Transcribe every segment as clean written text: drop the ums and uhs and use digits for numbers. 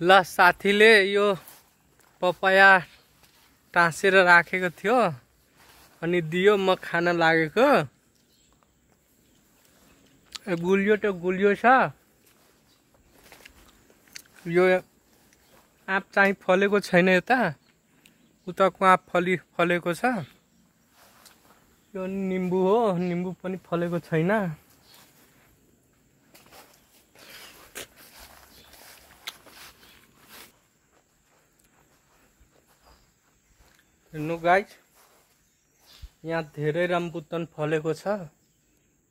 ल साथीले यो पपाया टाँसेर राखेको थियो अनि दियो म खान लागेको। गुलियो त गुलियो छ। यो आँप चाहिँ फलेको छैन यता, उताको आँप फलेको छ। यो निम्बु हो, निम्बु पनि फलेको छैन। हेर्नु गाइस, यहाँ धेरै रम्बुटान फलेको छ,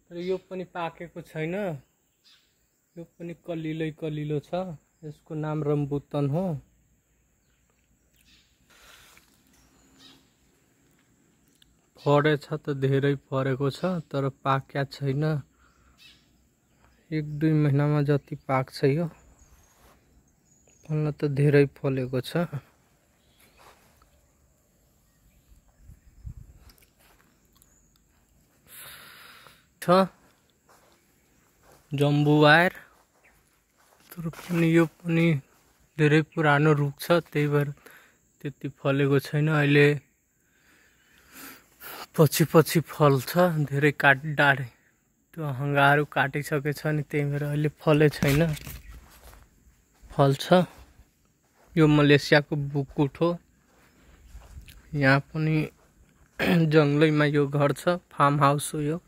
तर यो पनि पाकेको छैन। यो पनि कलिलै कलिलो छ। यसको नाम रम्बुटान हो। फरेछ त धेरै फरेको छ, तर पाक्या छैन। 1-2 महिनामा जति पाक्छ यो। फल्न त धेरै फलेको छ। जम्बू वायर, तर पनि यो पनि धेरै पुरानो रुख छ, त्यही भएर त्यति फलेको छैन। अहिले पछि फल्छ। धेरै डाँडे त्यो हङ्गाहरू काटिसकेछ नि, त्यही भएर अहिले फले छैन। फल्छ। यो मलेसियाको बुकुट हो। यहाँ पनि जङ्गलैमा यो घर छ, फार्म हाउस हो यो।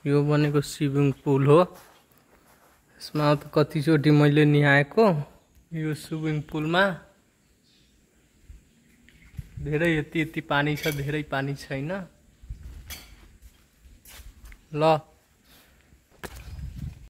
यो भनेको स्विमिङ पुल हो। यसमा त कतिचोटि मैले न्याएको यो स्विमिङ पुलमा। धेरै यति पानी छ, धेरै पानी छैन। ल